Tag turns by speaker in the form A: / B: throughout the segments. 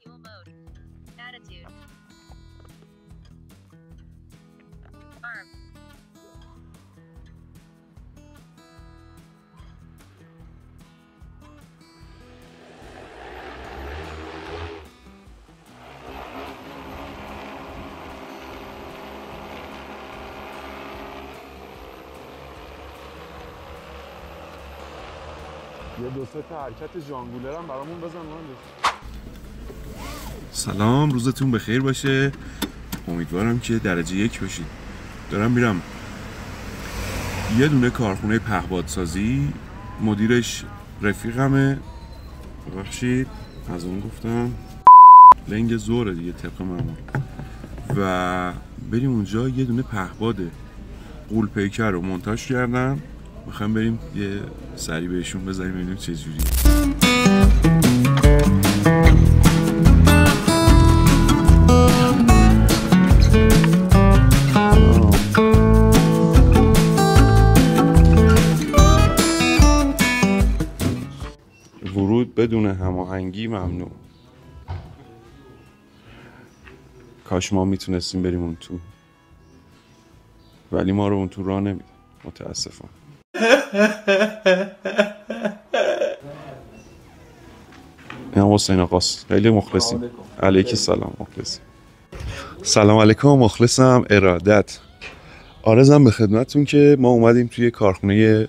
A: Manual mode. Attitude. Arm.
B: یه دو سه تا حرکت جانگولر هم برامون بزن مهندس.
C: سلام، روزتون بخیر باشه. امیدوارم که درجه 1 باشید. دارم میرم یه دونه کارخونه پهپادسازی، مدیرش رفیقمه. ببخشید از اون گفتم، لنگ زوره دیگه طبق معمول. و بریم اونجا یه دونه پهپاد غول پیکر رو مونتاژ کردم. میخوام بریم یه سری بهشون بزنیم ببینیم چه جوریه. ورود بدون هماهنگی ممنوع. کاش ما میتونستیم بریم اون تو، ولی ما رو اون تو راه نمیدن متاسفانه. این حسین آقاست، خیلی مخلصیم. علیک سلام، مخلصیم. سلام علیکم، مخلصم. ارادت. آرزم به خدمتتون که ما اومدیم توی کارخونه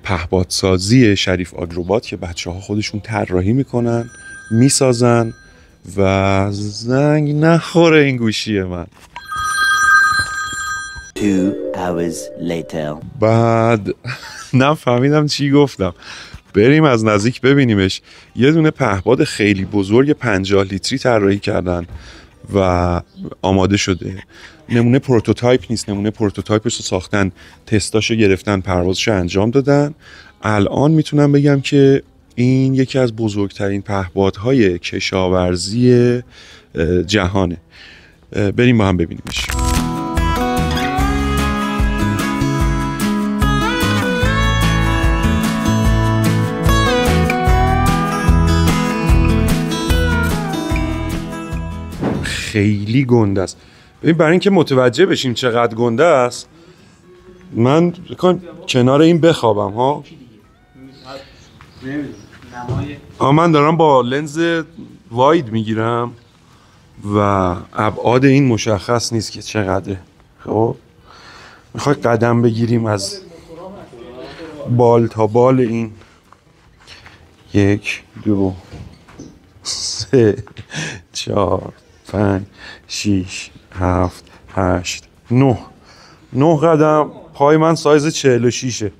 C: پهپادسازی شریف آگروبات که بچه ها خودشون طراحی میکنن، میسازن و زنگ نخوره این گوشی من.
D: 2 hours later.
C: بعد نفهمیدم چی گفتم. بریم از نزدیک ببینیمش. یه دونه پهپاد خیلی بزرگ 50 لیتری طراحی کردن و آماده شده. نمونه پروتوتایپ نیست، نمونه پروتوتایپش رو ساختن، تستاشو گرفتن، پروازشو انجام دادن. الان میتونم بگم که این یکی از بزرگترین پهپادهای کشاورزی جهانه. بریم با هم ببینیمش. خیلی گنده است. ببین برای اینکه متوجه بشیم چقدر گنده است، من کنار این بخوابم ها. من دارم با لنز واید میگیرم و ابعاد این مشخص نیست که چقدره. خب میخوای قدم بگیریم از بال تا بال این. 1 2 3 4 5 6 7 8 9 قدم. پای من سایز 46ه.
E: بزرگترین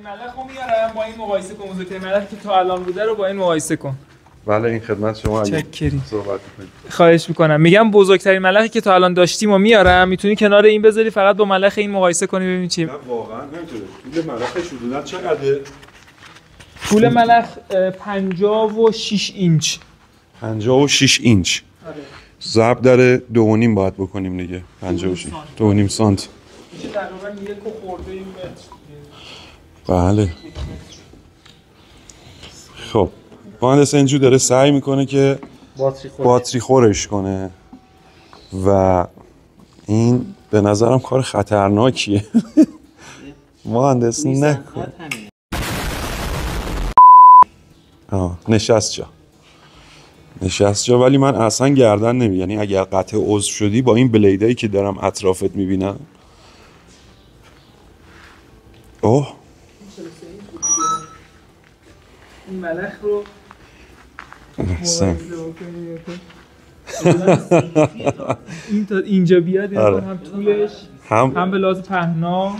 E: ملخ رو میارم با این مقایسه کن. بزرگترین ملخی که تا الان بوده رو با این مقایسه کن.
C: بله این خدمت شما.
E: چکری.
C: صحبت می‌کنید.
E: خواهش میکنم. میگم بزرگترین ملخی که تا الان داشتیم و میارم، میتونی کنار این بذاری فقط با ملخ این مقایسه کنی ببین چی.
C: نه واقعا نمی‌تونه. طول ملخش حدوداً چقدره؟
E: طول ملخ 56 اینچ.
C: 56 اینچ.
E: آره.
C: ضرب در 2.5 باید بکنیم دیگه. 56 2.5 سانت.
E: میشه تقریبا 1 خورده این متر.
C: بله. خب مهندس انجو داره سعی میکنه که باتری خورش کنه و این به نظرم کار خطرناکیه. مهندس نکن. نشست جا ولی من اصلا گردن نمی، یعنی اگر قطع عضو شدی با این بلیدایی که دارم اطرافت میبینم. اوه
E: این ملخ رو این تا اینجا بیاد هم طولش هم به لحاظ پهنا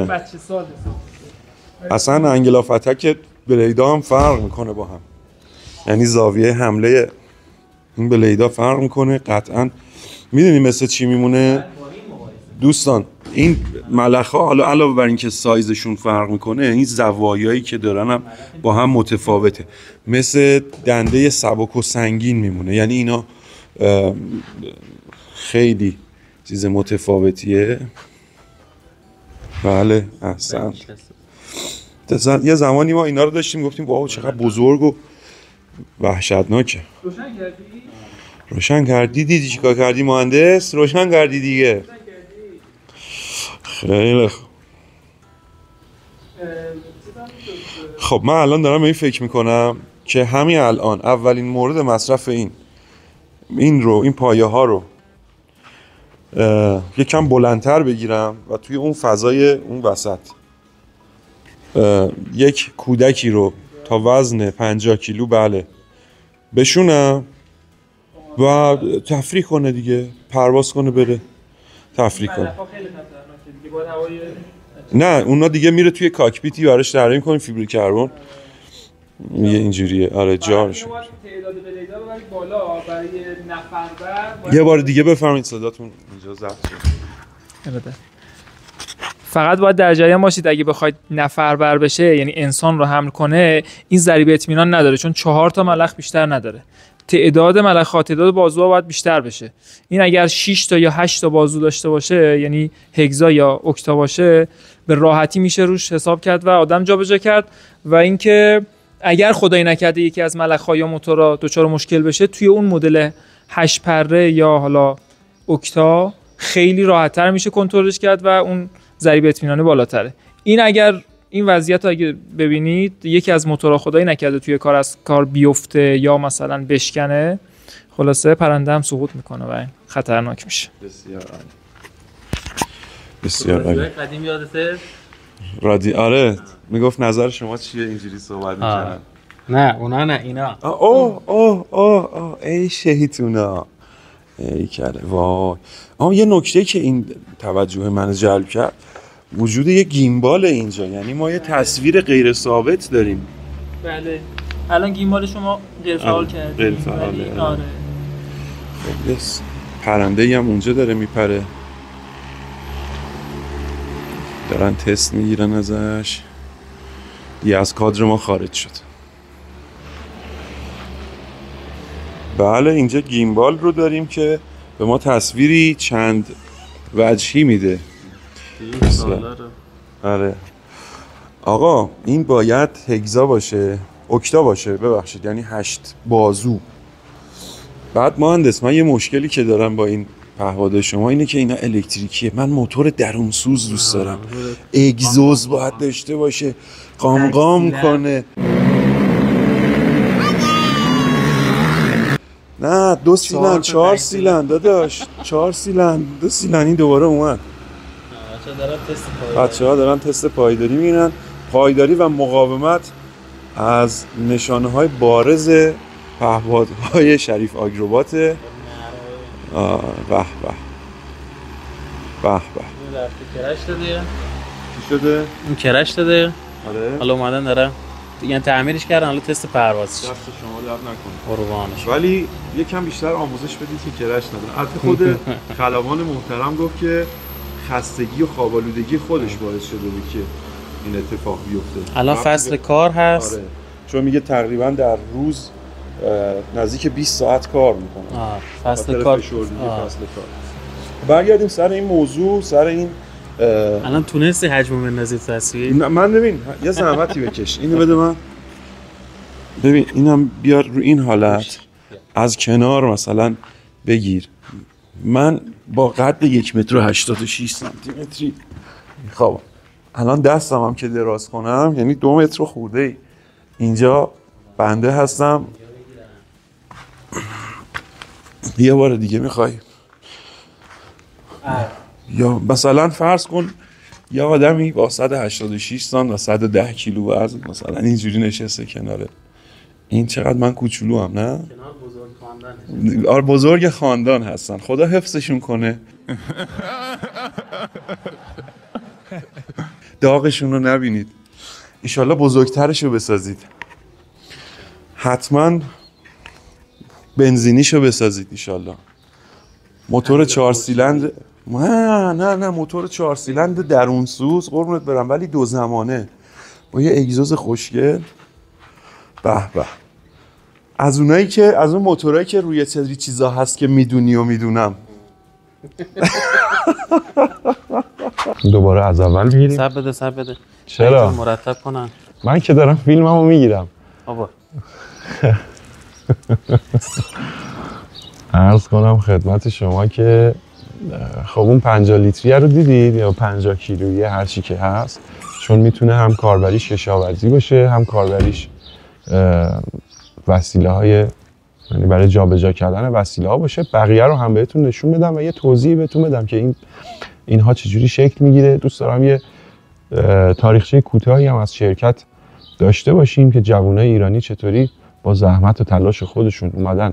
E: بچه ساله.
C: اصلا انگل آف اتک بلیدا هم فرق میکنه با هم، یعنی زاویه حمله این بلیدا فرق میکنه قطعا. میدونی مثل چی میمونه دوستان؟ این ملخ‌ها حالا علاوه بر اینکه سایزشون فرق میکنه، این زوایایی که دارن هم با هم متفاوته. مثل دنده سبک و سنگین میمونه، یعنی اینا خیلی چیز متفاوتیه. بله احسن. یه زمانی ما اینا رو داشتیم گفتیم واو چقدر بزرگ و وحشتناکه.
E: روشن کردی؟
C: روشن کردی؟ دیدی چیکار کردی مهندس؟ روشن کردی دیگه. خیلی خوب. خب من الان دارم به این فکر میکنم که همین الان اولین مورد مصرف این پایه ها رو یکم بلندتر بگیرم و توی اون فضای اون وسط یک کودکی رو تا وزن 50 کیلو بله بشونم و تفریح کنه دیگه، پرواز کنه بره تفریح کنه. نه اونا دیگه میره توی کاکپیتی براش طراحی می‌کنیم فیبر کربن یه اینجوریه. آره جاش یه بار دیگه بفرمایید صداتون اینجا ضبط شد.
E: فقط باید در جریان باشید اگه بخواید نفر بر بشه یعنی انسان رو حمل کنه این ضریب اطمینان نداره چون 4 تا ملخ بیشتر نداره. تعداد ملخ تعداد بازوها باید بیشتر بشه. این اگر 6 تا یا 8 تا بازو داشته باشه یعنی هگزا یا اوکتا باشه به راحتی میشه روش حساب کرد و آدم جابجا کرد. و اینکه اگر خدای نکرده یکی از ملخ‌ها یا موتورا دچار مشکل بشه توی اون مدل 8 پره یا حالا اوکتا خیلی راحت‌تر میشه کنترلش کرد و اون ضریب اطمینان بالاتره. این اگر این وضعیت رو اگه ببینید یکی از موتورها خدایی نکرده توی کار از کار بیفته یا مثلا بشکنه خلاصه پرنده هم سقوط میکنه و این خطرناک میشه.
C: بسیار عالی.
F: قدیم یادته؟
C: آره میگفت نظر شما چیه اینجوری صحبت می‌کردن؟
F: نه اونا نه اینا.
C: ای شهیتونا ای کله وای. یه نکته که این توجه من جلب کرد وجود یه گیمبال اینجا، یعنی ما یه تصویر غیر ثابت داریم.
E: بله الان گیمبال شما غیر فعال کردید.
C: غیر فعاله.
E: آره.
C: خب یس پرنده‌ای هم اونجا داره میپره. دارن تست میگیرن ازش. دیگه از کادر ما خارج شد. بله اینجا گیمبال رو داریم که به ما تصویری چند وجهی میده. آره آقا این باید هگزا باشه، اوکتا باشه ببخشید، یعنی 8 بازو. بعد مهندس من یه مشکلی که دارم با این پهپاد شما اینه که اینا الکتریکیه. من موتور درونسوز دوست دارم. اگزوز باید داشته باشه، قام کنه. نه 2 سیلند 4 سیلند داداش 4 سیلند 2 سیلند. این دوباره اومد. بچه‌ها دارن تست پایداری میگیرن. پایداری و مقاومت از نشانه‌های بارز پهپادهای شریف آگروبات. به به به
F: کرش داده.
C: چی شده؟
F: این کرش داده.
C: آره.
F: حالا اومدن دارن دیگه تعمیرش کردن، حالا تست پروازش.
C: دست شما درد نکنه.
F: قربانش.
C: ولی یکم بیشتر آموزش بدید که کرش نداره. البته خود خلبان محترم گفت که خستگی و خواب‌آلودگی خودش باعث شده بود که این اتفاق بیفته.
F: الان فصل کار هست.
C: آره. چون میگه تقریبا در روز نزدیک 20 ساعت کار میکنه.
F: فصل کار.
C: فصل کار. برگردیم سر این موضوع، سر این
F: الان تونستی حجم بندازی تصویر؟
C: من ببین یه زحمتی بکش. اینو بده من. ببین اینم بیار رو این حالت از کنار مثلا بگیر. من با قد 1 متر و 86 سانتی متری خب الان دستم هم که دراز کنم یعنی 2 متر خورده ای اینجا بنده هستم. یه بار دیگه میخوای یا مثلا فرض کن یه آدمی با 186 سانت و 110 کیلو وزن مثلا اینجوری نشسته کناره این. چقدر من کوچولو هم نه؟ آره بزرگ خاندان هستن. خدا حفظشون کنه. داغشون رو نبینید. ایشالله بزرگترشو بسازید. حتما بنزینیشو بسازید ایشالله. موتور 4 سیلندر نه موتور 4 سیلندر درونسوز قربونت برم ولی 2 زمانه با یه اگزوز خوشگل. به به. از اونایی که از اون موتورایی که روی سری چیزا هست که میدونی و میدونم.
B: دوباره از اول میگیریم.
F: سب بده.
B: چرا؟
F: مرتب کنن.
B: من که دارم فیلممو میگیرم.
F: بابا.
B: عرض کنم خدمت شما که خب اون 50 لیتریه رو دیدید یا 50 کیلویی هر چی که هست، چون میتونه هم کاربریش کشاورزی باشه هم کاربریش وسیله های، یعنی برای جابجا کردن وسیله ها باشه. بقیه رو هم بهتون نشون بدم و یه توضیح بهتون بدم که اینها چجوری شکل میگیره. دوست دارم یه تاریخچه کوتاهی هم از شرکت داشته باشیم که جوانای ایرانی چطوری با زحمت و تلاش خودشون اومدن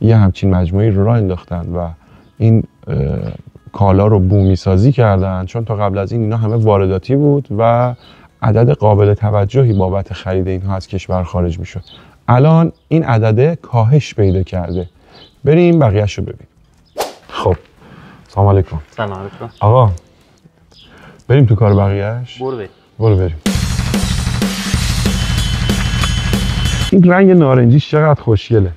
B: یه همچین مجموعی رو راه انداختن و این کالا رو بومی سازی کردن، چون تا قبل از این اینا همه وارداتی بود و عدد قابل توجهی بابت خرید اینها از کشور خارج میشد. الان این عدده کاهش پیدا کرده. بریم بقیه‌شو ببینیم. خب سلام علیکم.
F: سلام علیکم.
B: آقا بریم تو کار بقیه‌اش؟ برو بریم. این رنگ نارنجیش چقدر خوشگله.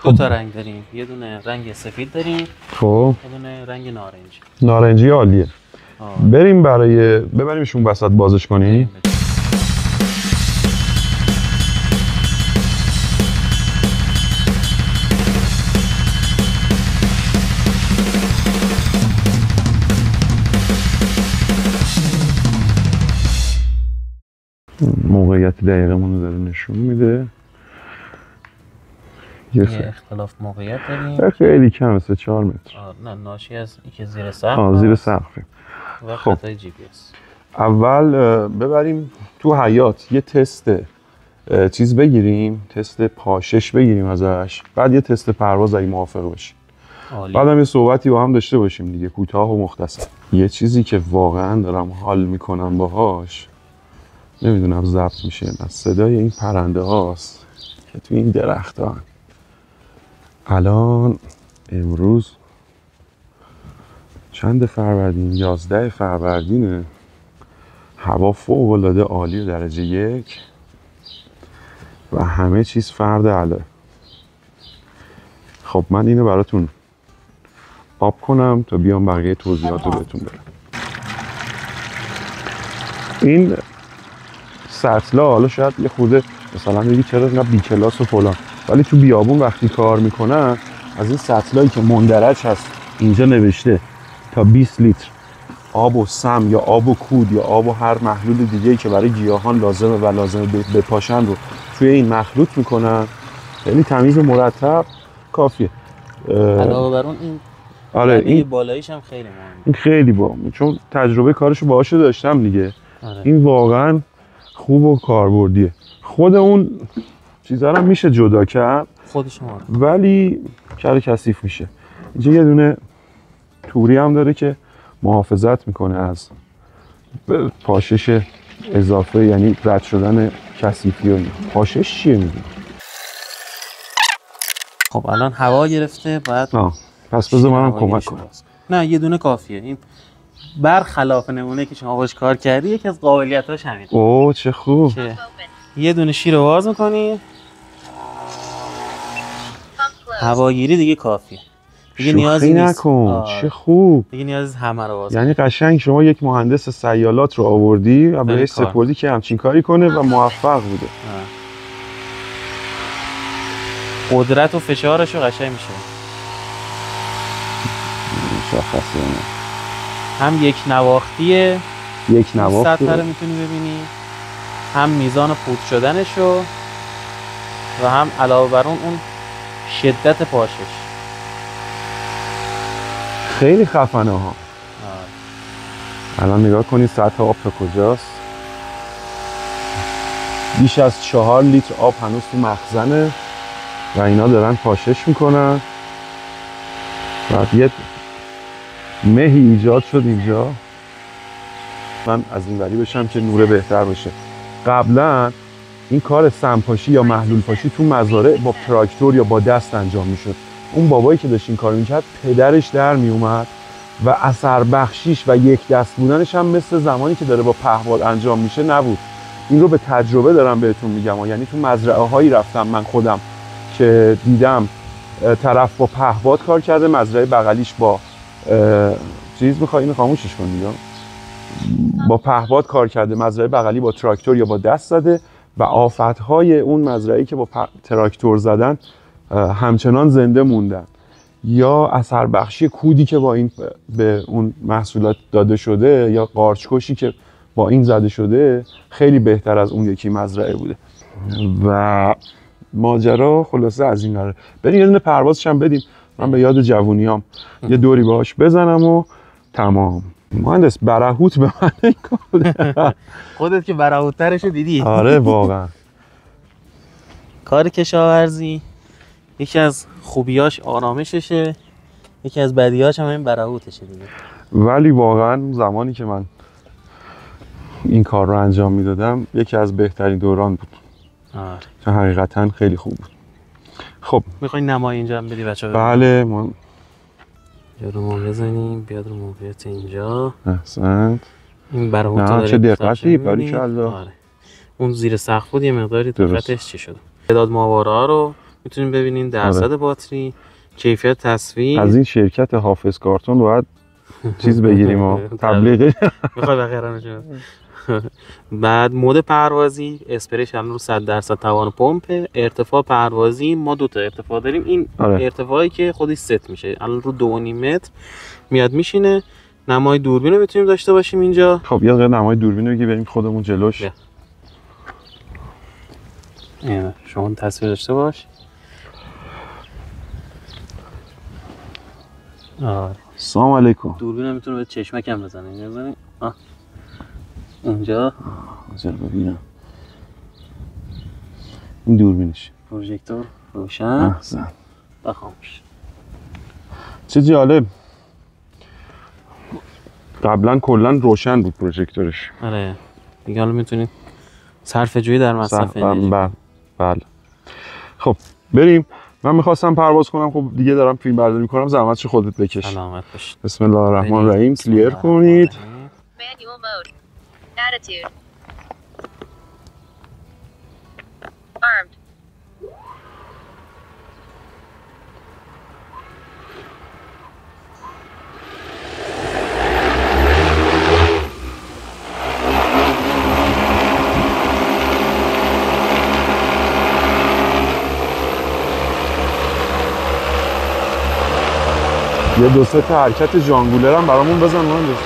F: دو تا رنگ داریم، یه دونه رنگ سفید داریم،
B: خب
F: یه دونه رنگ نارنجی.
B: نارنجی عالیه. بریم ببریمشون وسط بازش کنی. موقعیت دقیقمون رو داره نشون میده.
F: یه اختلاف موقعیت داریم
B: خیلی کمه، 3-4 متر.
F: نه ناشی از اینکه زیر سقف.
B: زیر سقفه.
F: و خطای جی پی اس.
B: اول ببریم تو حیاط یه تست چیز بگیریم، تست پاشش بگیریم ازش، بعد یه تست پرواز اگه موافق باشیم. بعدم یه صحبتی با هم داشته باشیم دیگه، کوتاه و مختصر. یه چیزی که واقعا دارم حال میکنم باهاش، نمیدونم ضبط میشه نه، صدای این پرنده هاست که تو این درخت ها. الان امروز چند فروردین؟ 11 فروردینه. هوا فوق العاده عالی و درجه 1 و همه چیز فرد علا. خب من اینو براتون آب کنم تا بیام بقیه توضیحات رو بهتون بدم. این سطلا حالا شاید یه خورده مثلا بگی چرا اینا بی کلاس و فلان، ولی تو بیابون وقتی کار میکنن از این سطلایی که مندرج هست اینجا نوشته تا 20 لیتر آب و سم یا آب و کود یا آب و هر محلول دیگه‌ای که برای گیاهان لازمه و لازمه بپاشن رو توی این مخلوط میکنن. خیلی تمیز و مرتب کافیه.
F: علاوه بر اون این
B: آره این
F: بالاییش هم خیلی مهمه.
B: این خیلی چون تجربه کارشو باهاشو داشتم دیگه. این واقعا خوب و کاربردیه. خود اون چیزا رو میشه جدا کرد
F: خودشون،
B: ولی کار کثیف میشه. اینجا یه دونه توری هم داره که محافظت میکنه از پاشش اضافه، یعنی رد شدن کثیفی و پاشش چیه میگی؟
F: خب الان هوا گرفته بعد
B: پس بذار منم کمک کنم.
F: نه یه دونه کافیه. این برخلاف نمونه که شما باش کار کردی یکی از قابلیتاش همین.
B: اوه چه خوب.
F: که یه دونه شیر رو باز میکنی، هواگیری دیگه کافیه. دیگه نیازی نیست.
B: نکن. چه خوب.
F: دیگه نیاز همه رو باز.
B: یعنی قشنگ شما یک مهندس سیالات رو آوردی و بهش سپردی که همچین کاری کنه و موفق بوده.
F: قدرت و فشارش رو قشنگ میشه.
B: مشخصه.
F: هم یک نواختیه،
B: یک نواختی
F: سطح رو میتونی ببینی، هم میزان پود شدنشو و هم علاوه بر اون شدت پاشش.
B: خیلی خفنه ها. الان نگاه کنید سطح آب تا کجاست. بیش از 4 لیتر آب هنوز تو مخزنه و اینا دارن پاشش میکنن. بعد یه مهی ایجاد شد اینجا. من از این وری بشم که نور بهتر بشه. قبلا این کار سمپاشی یا محلول پاشی تو مزارع با تراکتور یا با دست انجام میشد. اون بابایی که داشت این کار میکرد پدرش در میومد و اثر بخشیش و یک دست بودنش هم مثل زمانی که داره با پهپاد انجام میشه نبود. این رو به تجربه دارم بهتون میگم. یعنی تو مزرعه هایی رفتم من خودم که دیدم طرف با پهپاد کار کرده، مزرعه بغلیش با چیز میخوای اینو خاموشش کن دیگه، با پهپاد کار کرده، مزرعه بغلی با تراکتور یا با دست زده و آفتهای اون مزرعه‌ای که با تراکتور زدن همچنان زنده موندن، یا اثر بخشی کودی که با این به اون محصولات داده شده یا قارچکشی که با این زده شده خیلی بهتر از اون یکی مزرعه بوده. و ماجرا خلاصه از این قراره. بریم یه دونه پروازش هم بدیم، من به یاد جوونیام یه دوری باهاش بزنم و تمام. مهندس برهوت به من این کار.
F: خودت که برهوت‌ترشو دیدی.
B: آره واقعا.
F: کار کشاورزی یکی از خوبیاش آرامششه، یکی از بدیهاش هم این برهوتشه دیگه.
B: ولی واقعا زمانی که من این کار رو انجام میدادم یکی از بهترین دوران بود.
F: آره.
B: چون حقیقتا خیلی خوب بود. خب
F: میخوای نمای اینجا هم بدی بچه‌ها؟
B: بله ما
F: رو ما بزنیم بیاد رو موقعیت اینجا.
B: احسنت.
F: این برهوت داره.
B: چه دقتی باریکالله.
F: آره. اون زیر سقف بود یه مقداری دقتش چی شد. تعداد ماهواره ها رو میتونیم ببینین، درصد باتری، کیفیت تصویر.
B: از این شرکت حافظ کارتون باید چیز بگیریم و تبلیغی.
F: میخوای بخیرانشو. بعد مود پروازی، اسپریش الان رو 100% توان پمپ. ارتفاع پروازی ما 2 تا ارتفاع داریم. این ارتفاعی که خودش ست میشه الان رو 2.5 متر میاد میشینه. نمای دوربین رو میتونیم داشته باشیم اینجا.
B: خب یه دقیقه نمای دوربین رو بگی بریم خودمون جلوش.
F: شما تصویر داشته باش.
B: سلام علیکم.
F: دوربین هم میتونه به چشمکم بزنه. اینجا بزنیم. اونجا
B: ببینم. این دوربینش.
F: پروژکتور روشن.
B: احسن.
F: و خاموش.
B: چه جالب. قبلا کلا روشن بود پروژکتورش.
F: آره. دیگه حالا میتونید صرفه‌جویی در مصرف انرژی.
B: بله. خب بریم. من میخواستم پرواز کنم، خب دیگه دارم فیلم برداری میکنم، زحمتش خودت بکش.
F: سلامت باش.
B: بسم الله الرحمن الرحیم. کلیر کنید.
A: Manual mode. Attitude. Armed.
B: یه 2-3 تا حرکت جانگولر هم برامون بزن مهندس.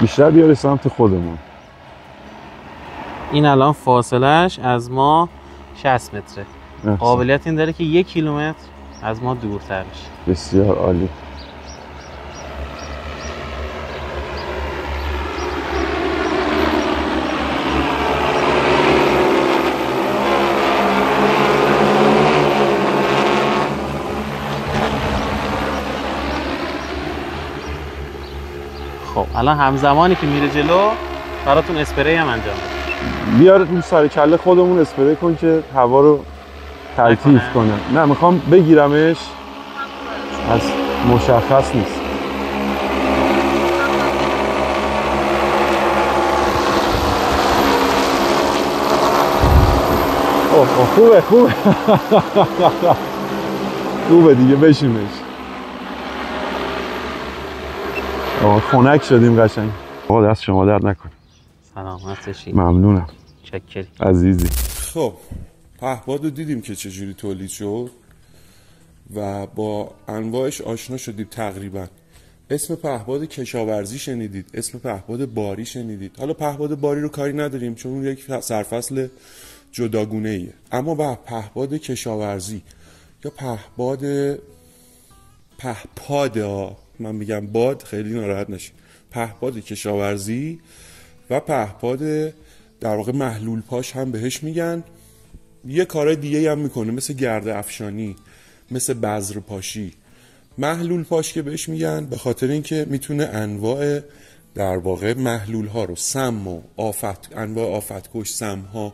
B: بیشتر بیاره سمت خودمون.
F: این الان فاصلش از ما 60 متره. قابلیت این داره که 1 کیلومتر از ما دورتر بشه.
B: بسیار عالی.
F: خب الان همزمانی که میره جلو براتون اسپری هم انجام بده.
B: بیار اون سر کله خودمون اسپری کن که هوا رو تلطیف کنه. نه میخوام بگیرمش، از مشخص نیست. خوبه خوبه دیگه بشیمش. خنک شدیم قشنگ. دست شما درد نکنه.
F: سلامت باشی.
B: ممنونم.
F: چکری
B: عزیزی.
C: خب پهپاد رو دیدیم که چجوری تولید شد و با انواعش آشنا شدیم تقریبا. اسم پهپاد کشاورزی شنیدید، اسم پهپاد باری شنیدید. حالا پهپاد باری رو کاری نداریم چون اون یک سرفصل جداگونه ایه. اما با پهپاد کشاورزی یا پهپاد من میگم باد خیلی ناراحت نشید، پهپاد کشاورزی و پهپاد در واقع محلول پاش هم بهش میگن. یه کارهای دیگه هم میکنه مثل گرده افشانی، مثل بذر پاشی. محلول پاش که بهش میگن به خاطر اینکه میتونه انواع در واقع محلول ها رو، سم و انواع آفتکش، سم ها،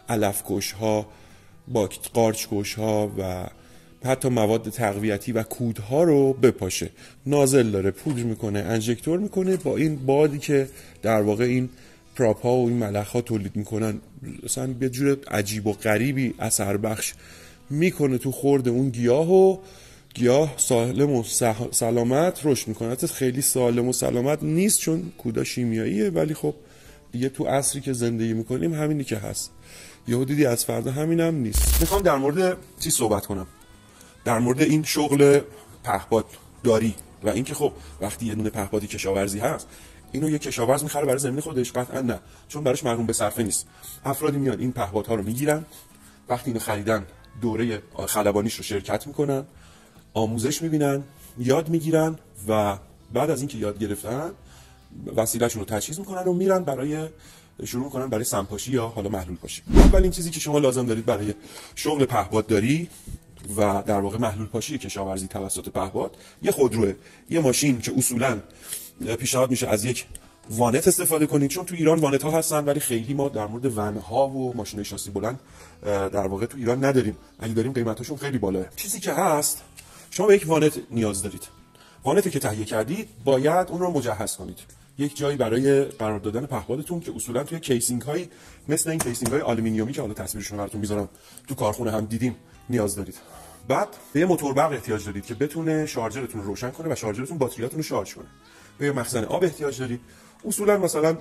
C: علفکش ها، قارچکش ها و حتی مواد تقویتی و کودها رو بپاشه. نازل داره، پودر میکنه، انژکتور میکنه، با این بادی که در واقع این پراپ ها و این ملخ ها تولید میکنن مثلا یه جور عجیب و غریبی اثر بخش میکنه تو خورد اون گیاه و گیاه سالم و سلامت رشد میکنه. حتی خیلی سالم و سلامت نیست چون کودا شیمیاییه، ولی خب دیگه تو عصری که زندگی میکنیم همینی که هست، یهو دیدی از فردا همینم نیست. میخوام در مورد چی صحبت کنم، در مورد این شغل پهپاد داری و اینکه خب وقتی یه دونه پهپادی کشاورزی هست اینو یه کشاورز میخره برای زمین خودش؟ قطعا نه، چون براش مرهون به صرفه نیست. افرادی میان این پهپادها رو میگیرن، وقتی اینو خریدن دوره خلبانیش رو شرکت میکنن، آموزش میبینن، یاد میگیرن و بعد از اینکه یاد گرفتن وسیله‌شون رو تجهیز میکنن و میرن برای شروع میکنن برای سمپاشی یا حالا محلول پاشی. اولین چیزی که شما لازم دارید برای شغل پهپادداری و در واقع محلول پاشی کشاورزی توسط پهپاد یه خودروه، یه ماشین که اصولاً پیشنهاد میشه از یک وانت استفاده کنید، چون تو ایران وانت ها هستن ولی خیلی ما در مورد ون ها و ماشین شاسی بلند در واقع تو ایران نداریم، اگه داریم قیمتاشون خیلی بالاه. چیزی که هست شما به یک وانت نیاز دارید. وانتی که تهیه کردید باید اون رو مجهز کنید، یک جایی برای قرار دادن پهپادتون که اصولا توی کیسینگ هایی مثل این کیسینگ های آلومینیومی که حالا تصویرشون رو براتون میذارم تو کارخونه هم دیدیم نیاز دارید. بعد به یه موتور برق احتیاج دارید که بتونه شارژرتون رو روشن کنه و شارژرتون باتریاتون رو شارژ کنه. به یه مخزن آب احتیاج دارید. اصولا مثلا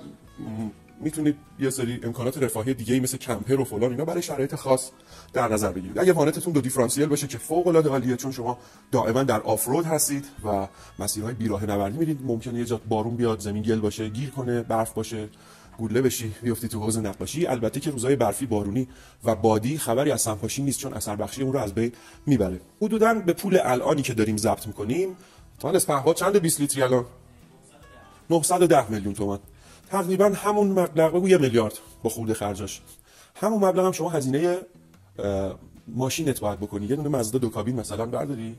C: میتونید یه سری امکانات رفاهی دیگه‌ای مثل کمپر و فلان اینا برای شرایط خاص در نظر بگیرید. اگه وانتتون دو دیفرانسیل باشه که فوق العاده عالیه، چون شما دائما در آفرود هستید و مسیرهای بیراه نوردی میرید، ممکنه یه جا بارون بیاد، زمین گل باشه، گیر کنه، برف باشه، گوله بشی، بیفتی تو حوض نقاشی. البته که روزهای برفی، بارونی و بادی خبری از سمپاشی نیست چون اثر بخشی اون رو از بین میبره. حدوداً به پول الانی که داریم ضبط می‌کنیم، تا پهپاد چند 20 لیتری الان 910 میلیون تومان، تقریبا همون مبلغ، بگو 1 میلیارد با خورده خرجاش. همون مبلغ هم شما هزینه ماشینت باید بکنی. یه دونه مازدا 2 کابین مثلا برداری،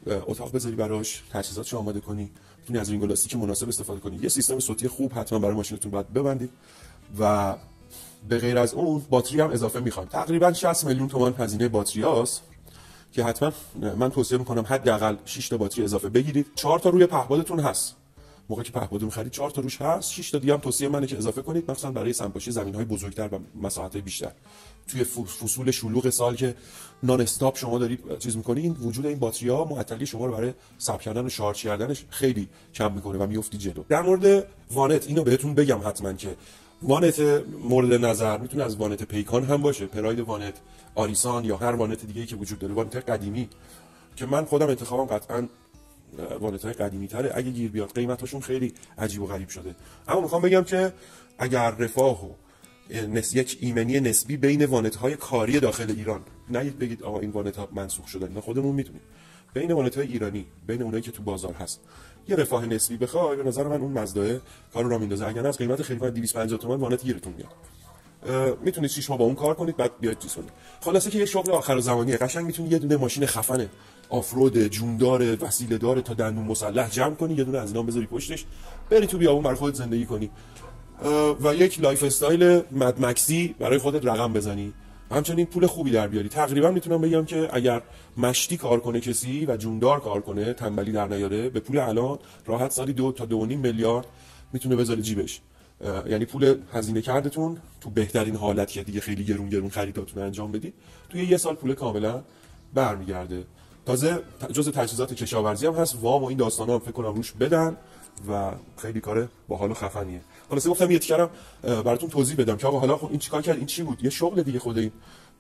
C: اتاق بذاری براش، تجهیزاتش آماده کنی، بتونی از رینگ لاستیک مناسب استفاده کنی، یه سیستم صوتی خوب حتما برای ماشینتون باید ببندید و به غیر از اون باتری هم اضافه میخواد. تقریبا 60 میلیون تومان هزینه باتریاست که حتما من توصیه میکنم حداقل 6 تا باتری اضافه بگیرید. 4 تا روی پهپادتون هست، موقعی که پهپاد می‌خرید 4 تا روش هست، 6 تا دیگه هم توصیه منه که اضافه کنید، مثلا برای سمپاشی زمین‌های بزرگتر و مساحت‌های بیشتر. توی فصول شلوغ سال که نان استاپ شما دارید چیز می‌کنید، این وجود این باتری‌ها معطلی شما رو برای ثبت کردن و شارژ کردنش خیلی کم می‌کنه و می‌افتی جلو. در مورد وانت اینو بهتون بگم حتما که وانت مورد نظر میتونه از وانت پیکان هم باشه، پراید وانت، آریسان یا هر وانت دیگه‌ای که وجود داره. وانت قدیمی که من خودم انتخابم قطعاً وانت‌های قدیمی تره، اگه گیر بیاد قیمتاشون خیلی عجیب و غریب شده. اما میخوام بگم که اگر رفاه و یک ایمنی نسبی بین وانت‌های کاری داخل ایران، نه بگید آقا این وانت‌ها منسوخ شدن، نه خودمون میتونیم، بین وانت‌های ایرانی، بین اونایی که تو بازار هست یه رفاه نسبی بخوای، به نظر من اون مازدا کارو را میندازه. اگر از قیمت خیلی 250 تومان وانت گیرتون میاد. میتونید 6 ماه با اون کار کنید بعد بیاید چیز کنید. خلاصه که یه شغل آخر زمانیه. قشنگ میتونید یه دونه ماشین خفنه آفرود جوندار وسیله داره تا دندون مسلح جمع کنی، یه دونه از اینا بذاری پشتش، بری تو بیابون برای خودت زندگی کنی و یک لایف استایل مد مکسی برای خودت رقم بزنی، همچنین پول خوبی در بیاری. تقریبا میتونم بگم که اگر مشتی کار کنه کسی و جوندار کار کنه، تنبلی در نیاره، به پول الان راحت سالی 2 تا 2.5 میلیارد میتونه بذاره جیبش. یعنی پول هزینه کردتون تو بهترین حالت که دیگه خیلی گرون خریداتون انجام بدید، توی یه سال پول کاملا برمیگرده. تازه جزء تجهیزات کشاورزی هم هست، وام و این داستانا هم فکر کنم روش بدن و خیلی کار باحال و خفنیه. حالا گفتم یه تیکرم براتون توضیح بدم که آقا حالا خب این چیکار کرد، این چی بود؟ یه شغل دیگه خود این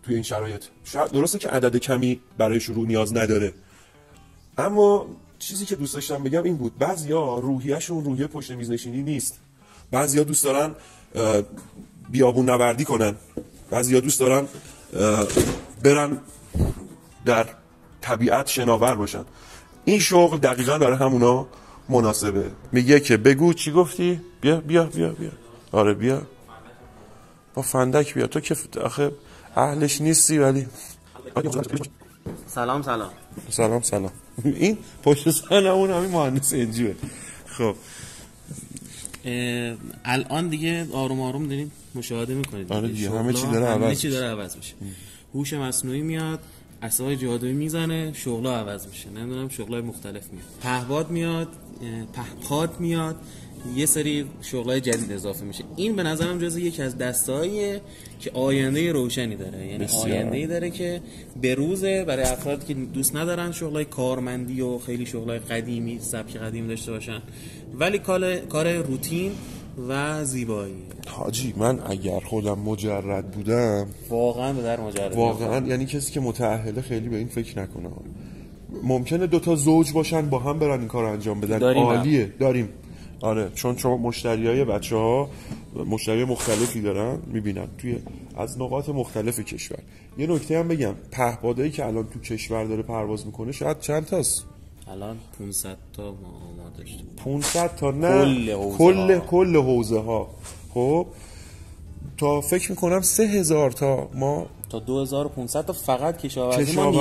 C: توی این شرایط. شاید درسته که عدد کمی برای شروع نیاز نداره، اما چیزی که دوست داشتم بگم این بود بعضیا روحیه‌شون روحیه پشت میز نشینی نیست. بعضیا دوست دارن بیابون نوردی کنن، بعضیا دوست دارن برن در طبیعت شناور باشن. این شغل دقیقاً برای همونا مناسبه. میگه که بگو چی گفتی؟ بیا آره بیا با فندک بیا، تو که آخه اهلش نیستی. ولی
F: سلام
C: این پشت سرمون همین مهندس انجیوه. خب
F: الان دیگه آروم آروم دارین مشاهده میکنید.
C: آره دیگه همه چی داره عوض میشه.
F: هوش مصنوعی میاد، عصای جادویی میزنه، شغلا عوض میشه، نمیدونم شغلای مختلف میاد، پهباد میاد، پهپاد میاد، یه سری شغلای جدید اضافه میشه. این به نظرم جزو یکی از دستاییه که آینده روشنی داره، یعنی آینده‌ای داره که به روزه برای افرادی که دوست ندارن شغلای کارمندی و خیلی شغلای قدیمی، سبک قدیمی داشته باشن، ولی کار روتین و زیبایی.
C: حاجی من اگر خودم مجرد بودم
F: واقعا به در مجرد،
C: واقعا یعنی کسی که متأهله خیلی به این فکر نکنه. ممکنه 2 زوج باشن با هم برن این کار انجام بدن، عالیه، داریم. آره چون مشتریای بچه‌ها مشتری مختلفی دارن، میبینن توی از نقاط مختلف کشور. یه نکته هم بگم، پهپادایی که الان تو کشور داره پرواز میکنه شاید چند تاست؟
F: الان 500 تا ما داشتیم.
C: 500 تا نه، کل حوزه ها. خب تا فکر میکنم 3000 تا ما
F: تا 2500 تا فقط کشاورزی ما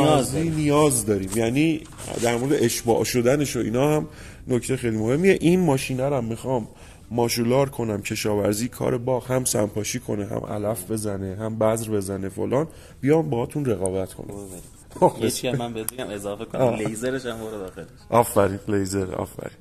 C: نیاز داریم. یعنی در مورد اشباع شدنش و اینا هم نکته خیلی مهمیه. این ماشینه رو هم میخوام ماژولار کنم، کشاورزی، کار باغ، هم سمپاشی کنه، هم علف بزنه، هم بذر بزنه فلان، بیام باهاتون رقابت کنم.
F: یه چیزی من بهت بگم اضافه کنم، لیزرش هم برو داخلش.
C: آفرین لیزر، آفرین.